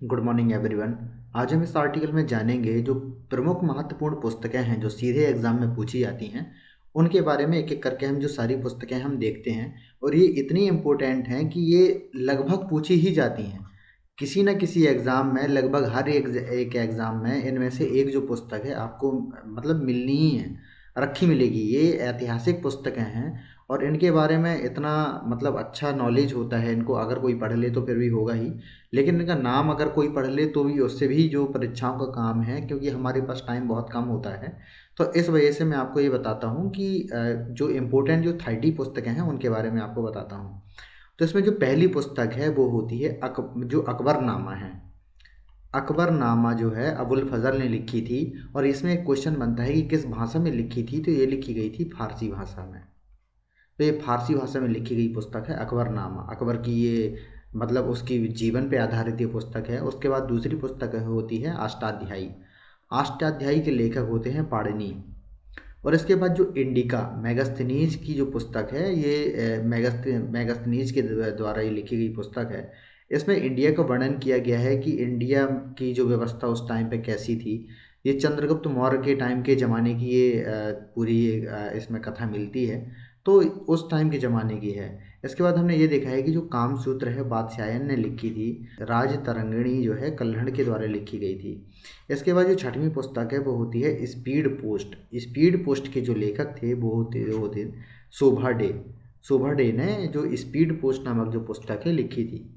Good morning everyone. आज हम इस आर्टिकल में जानेंगे जो प्रमुख महत्वपूर्ण पुस्तकें हैं जो सीधे एग्जाम में पूछी जाती हैं उनके बारे में। एक एक करके हम जो सारी पुस्तकें हम देखते हैं और ये इतनी इम्पोर्टेंट हैं कि ये लगभग पूछी ही जाती हैं किसी न किसी एग्ज़ाम में। लगभग हर एक एग्ज़ाम में इनमें से एक जो पुस्तक है आपको मतलब मिलनी ही है, रखी मिलेगी। ये ऐतिहासिक पुस्तकें हैं और इनके बारे में इतना मतलब अच्छा नॉलेज होता है इनको, अगर कोई पढ़ ले तो फिर भी होगा ही, लेकिन इनका नाम अगर कोई पढ़ ले तो भी उससे भी जो परीक्षाओं का काम है, क्योंकि हमारे पास टाइम बहुत कम होता है। तो इस वजह से मैं आपको ये बताता हूँ कि जो इम्पोर्टेंट जो 30 पुस्तकें हैं उनके बारे में आपको बताता हूँ। तो इसमें जो पहली पुस्तक है वो होती है जो अकबरनामा है। अकबरनामा जो है अबुल फजल ने लिखी थी और इसमें एक क्वेश्चन बनता है कि किस भाषा में लिखी थी, तो ये लिखी गई थी फारसी भाषा में। तो ये फारसी भाषा में लिखी गई पुस्तक है अकबरनामा। अकबर की ये मतलब उसकी जीवन पे आधारित ये पुस्तक है। उसके बाद दूसरी पुस्तक होती है अष्टाध्यायी। अष्टाध्यायी के लेखक होते हैं पाणिनि। और इसके बाद जो इंडिका मेगास्थनीज की जो पुस्तक है ये मेगास्थनीज के द्वारा ये लिखी गई पुस्तक है। इसमें इंडिया का वर्णन किया गया है कि इंडिया की जो व्यवस्था उस टाइम पे कैसी थी। ये चंद्रगुप्त मौर्य के टाइम के ज़माने की ये पूरी इसमें कथा मिलती है। तो उस टाइम के ज़माने की है। इसके बाद हमने ये देखा है कि जो कामसूत्र है बादशाहन ने लिखी थी। राज तरंगिणी जो है कल्हड़ के द्वारा लिखी गई थी। इसके बाद जो छठवीं पुस्तक है वो होती है स्पीड पोस्ट। स्पीड पोस्ट के जो लेखक थे वो होते शोभा डे। शोभा डे ने जो स्पीड पोस्ट नामक जो पुस्तक है लिखी थी।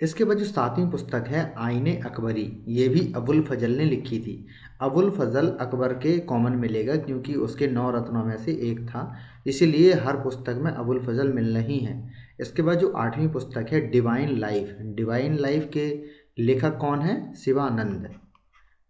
इसके बाद जो सातवीं पुस्तक है आईने अकबरी, ये भी अबुल फजल ने लिखी थी। अबुल फजल अकबर के कॉमन मिलेगा क्योंकि उसके 9 रत्नों में से एक था, इसीलिए हर पुस्तक में अबुल फजल मिलना ही है। इसके बाद जो आठवीं पुस्तक है डिवाइन लाइफ। डिवाइन लाइफ के लेखक कौन है? शिवानंद।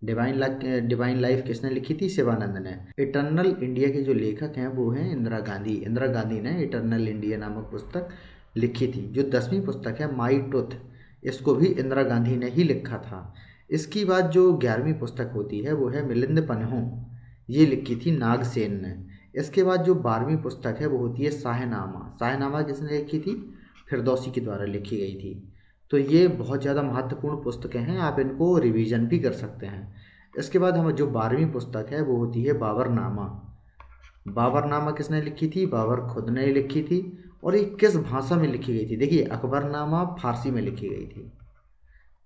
डिवाइन लाइफ किसने लिखी थी? शिवानंद ने। इटर्नल इंडिया के जो लेखक हैं वो हैं इंदिरा गांधी। इंदिरा गांधी ने इटर्नल इंडिया नामक पुस्तक लिखी थी। जो 10वीं पुस्तक है माई ट्रुथ, इसको भी इंदिरा गांधी ने ही लिखा था। इसकी बाद जो 11वीं पुस्तक होती है वो है मिलिंद पन्हू, ये लिखी थी नागसेन ने। इसके बाद जो 12वीं पुस्तक है वो होती है शाहनामा। शाहनामा किसने लिखी थी? फिरदौसी के द्वारा लिखी गई थी। तो ये बहुत ज़्यादा महत्वपूर्ण पुस्तकें हैं, आप इनको रिवीजन भी कर सकते हैं। इसके बाद हम जो 12वीं पुस्तक है वो होती है बाबरनामा। बाबरनामा किसने लिखी थी? बाबर खुद ने लिखी थी। और ये किस भाषा में लिखी गई थी? देखिए अकबरनामा फारसी में लिखी गई थी,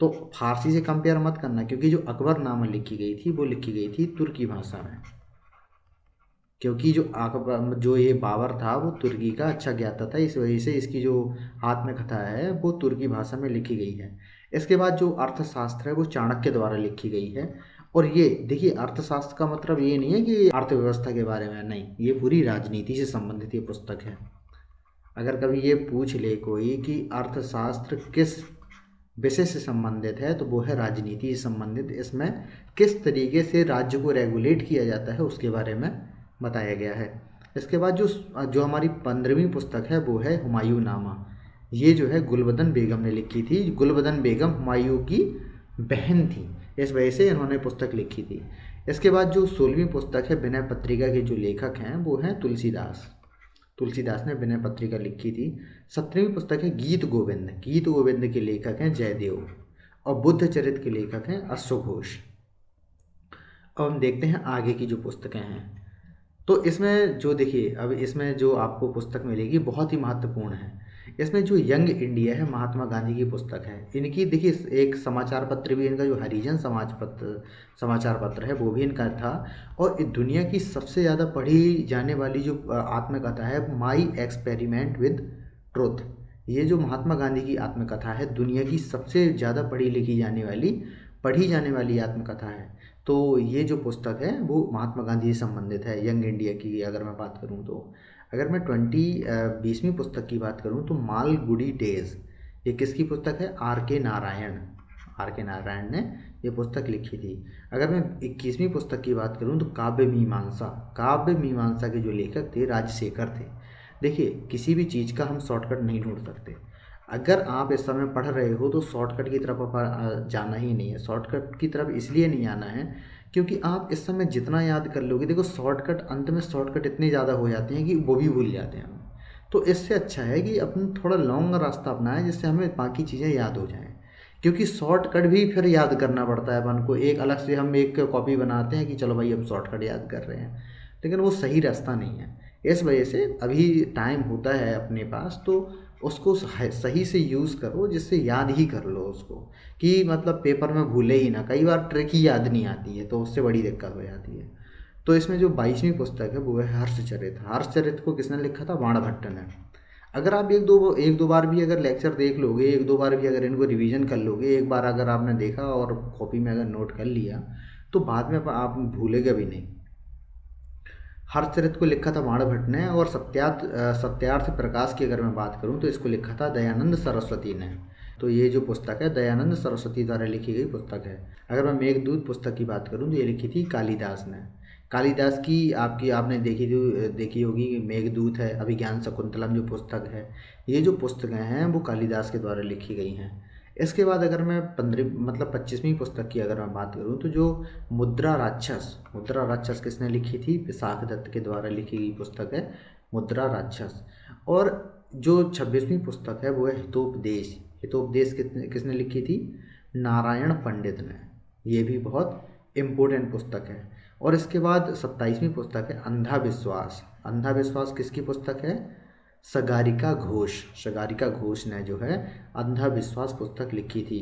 तो फारसी से कंपेयर मत करना, क्योंकि जो अकबरनामा लिखी गई थी वो लिखी गई थी तुर्की भाषा में। क्योंकि जो अकबर जो ये बाबर था वो तुर्की का अच्छा ज्ञाता था, इस वजह से इसकी जो आत्मकथा है वो तुर्की भाषा में लिखी गई है। इसके बाद जो अर्थशास्त्र है वो चाणक्य द्वारा लिखी गई है। और ये देखिए अर्थशास्त्र का मतलब ये नहीं है कि अर्थव्यवस्था के बारे में, नहीं, ये पूरी राजनीति से संबंधित ये पुस्तक है। अगर कभी ये पूछ ले कोई कि अर्थशास्त्र किस विषय से संबंधित है तो वो है राजनीति से संबंधित। इसमें किस तरीके से राज्य को रेगुलेट किया जाता है उसके बारे में बताया गया है। इसके बाद जो जो हमारी 15वीं पुस्तक है वो है हुमायूं नामा। ये जो है गुलबदन बेगम ने लिखी थी। गुलबदन बेगम हुमायूं की बहन थी, इस वजह से इन्होंने पुस्तक लिखी थी। इसके बाद जो 16वीं पुस्तक है विनय पत्रिका के जो लेखक हैं वो हैं तुलसीदास। तुलसीदास ने विनय पत्रिका लिखी थी। 17वीं पुस्तक है गीत गोविंद। गीत गोविंद के लेखक हैं जयदेव। और बुद्ध चरित्र के लेखक हैं अश्वघोष। अब हम देखते हैं आगे की जो पुस्तकें हैं। तो इसमें जो देखिए अब इसमें जो आपको पुस्तक मिलेगी बहुत ही महत्वपूर्ण है। इसमें जो यंग इंडिया है महात्मा गांधी की पुस्तक है। इनकी देखिए एक समाचार पत्र भी इनका जो हरिजन समाचार पत्र है वो भी इनका था। और दुनिया की सबसे ज़्यादा पढ़ी जाने वाली जो आत्मकथा है माई एक्सपेरिमेंट विद ट्रुथ। ये जो महात्मा गांधी की आत्मकथा है दुनिया की सबसे ज़्यादा पढ़ी जाने वाली आत्मकथा है। तो ये जो पुस्तक है वो महात्मा गांधी से संबंधित है, यंग इंडिया की अगर मैं बात करूँ तो। अगर मैं 20वीं पुस्तक की बात करूँ तो मालगुडी डेज, ये किसकी पुस्तक है? आर के नारायण। आर के नारायण ने ये पुस्तक लिखी थी। अगर मैं 21वीं पुस्तक की बात करूँ तो काव्य मीमांसा। काव्य मीमांसा के जो लेखक थे राजशेखर थे। देखिए किसी भी चीज़ का हम शॉर्टकट नहीं ढूंढ सकते। अगर आप इस समय पढ़ रहे हो तो शॉर्टकट की तरफ जाना ही नहीं है। शॉर्टकट की तरफ इसलिए नहीं आना है क्योंकि आप इस समय जितना याद कर लोगे, देखो शॉर्टकट अंत में शॉर्टकट इतने ज़्यादा हो जाते हैं कि वो भी भूल जाते हैं हम। तो इससे अच्छा है कि अपन थोड़ा लॉन्ग रास्ता अपनाएं जिससे हमें बाकी चीज़ें याद हो जाएं। क्योंकि शॉर्टकट भी फिर याद करना पड़ता है अपन को, एक अलग से हम एक कॉपी बनाते हैं कि चलो भाई अब शॉर्टकट याद कर रहे हैं, लेकिन वो सही रास्ता नहीं है। इस वजह से अभी टाइम होता है अपने पास तो उसको सही से यूज़ करो, जिससे याद ही कर लो उसको, कि मतलब पेपर में भूले ही ना। कई बार ट्रिक ही याद नहीं आती है तो उससे बड़ी दिक्कत हो जाती है। तो इसमें जो 22वीं पुस्तक है वो है हर्षचरित। हर्षचरित को किसने लिखा था? बाणभट्ट ने। अगर आप एक दो बार भी अगर लेक्चर देख लोगे, एक दो बार भी अगर इनको रिवीजन कर लोगे, एक बार अगर आपने देखा और कॉपी में अगर नोट कर लिया, तो बाद में आप भूलेगा भी नहीं। हर्षचरित को लिखा था बाणभट्ट ने, और सत्यार्थ प्रकाश की अगर मैं बात करूं तो इसको लिखा था दयानंद सरस्वती ने। तो ये जो पुस्तक है दयानंद सरस्वती द्वारा लिखी गई पुस्तक है। अगर मैं मेघदूत पुस्तक की बात करूं तो ये लिखी थी कालिदास ने। कालिदास की आपने देखी होगी मेघदूत है, अभिज्ञान शकुंतलम जो पुस्तक है, ये जो पुस्तकें हैं वो कालिदास के द्वारा लिखी गई हैं। इसके बाद अगर मैं 25वीं पुस्तक की अगर मैं बात करूं तो जो मुद्रा राक्षस किसने लिखी थी? विशाख दत्त के द्वारा लिखी गई पुस्तक है मुद्रा राक्षस। और जो 26वीं पुस्तक है वो है हितोपदेश। हितोपदेश किसने लिखी थी? नारायण पंडित ने। ये भी बहुत इम्पोर्टेंट पुस्तक है। और इसके बाद 27वीं पुस्तक है अंधा विश्वास। अंधा विश्वास किसकी पुस्तक है? सगारिका घोष ने जो है अंधा विश्वास पुस्तक लिखी थी।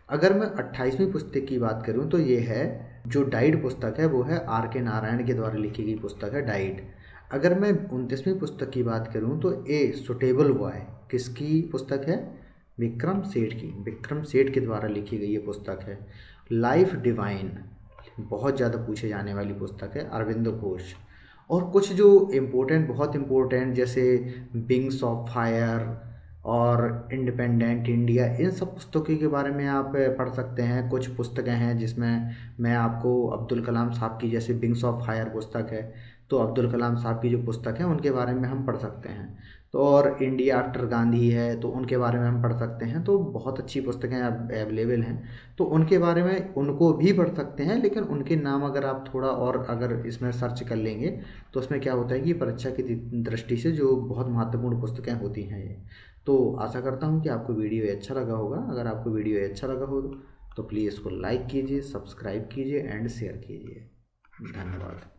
अगर मैं 28वीं पुस्तक की बात करूं तो ये है जो डाइड पुस्तक है वो है आर के नारायण के द्वारा लिखी गई पुस्तक है डाइड। अगर मैं 29वीं पुस्तक की बात करूं तो ए सुटेबल बॉय किसकी पुस्तक है? विक्रम सेठ के द्वारा लिखी गई ये पुस्तक है। लाइफ डिवाइन बहुत ज़्यादा पूछे जाने वाली पुस्तक है, अरविंदो घोष। और कुछ जो बहुत इम्पोर्टेंट जैसे विंग्स ऑफ फायर और इंडिपेंडेंट इंडिया, इन सब पुस्तकों के बारे में आप पढ़ सकते हैं। कुछ पुस्तकें हैं जिसमें मैं आपको अब्दुल कलाम साहब की, जैसे विंग्स ऑफ फायर पुस्तक है, तो अब्दुल कलाम साहब की जो पुस्तक है उनके बारे में हम पढ़ सकते हैं। तो और इंडिया आफ्टर गांधी है तो उनके बारे में हम पढ़ सकते हैं। तो बहुत अच्छी पुस्तकें अब अवेलेबल हैं, तो उनके बारे में उनको भी पढ़ सकते हैं। लेकिन उनके नाम अगर आप थोड़ा और अगर इसमें सर्च कर लेंगे तो उसमें क्या होता है कि परीक्षा की दृष्टि से जो बहुत महत्वपूर्ण पुस्तकें होती हैं ये। तो आशा करता हूँ कि आपको वीडियो अच्छा लगा होगा। अगर आपको वीडियो अच्छा लगा हो तो प्लीज़ इसको लाइक कीजिए, सब्सक्राइब कीजिए एंड शेयर कीजिए। धन्यवाद।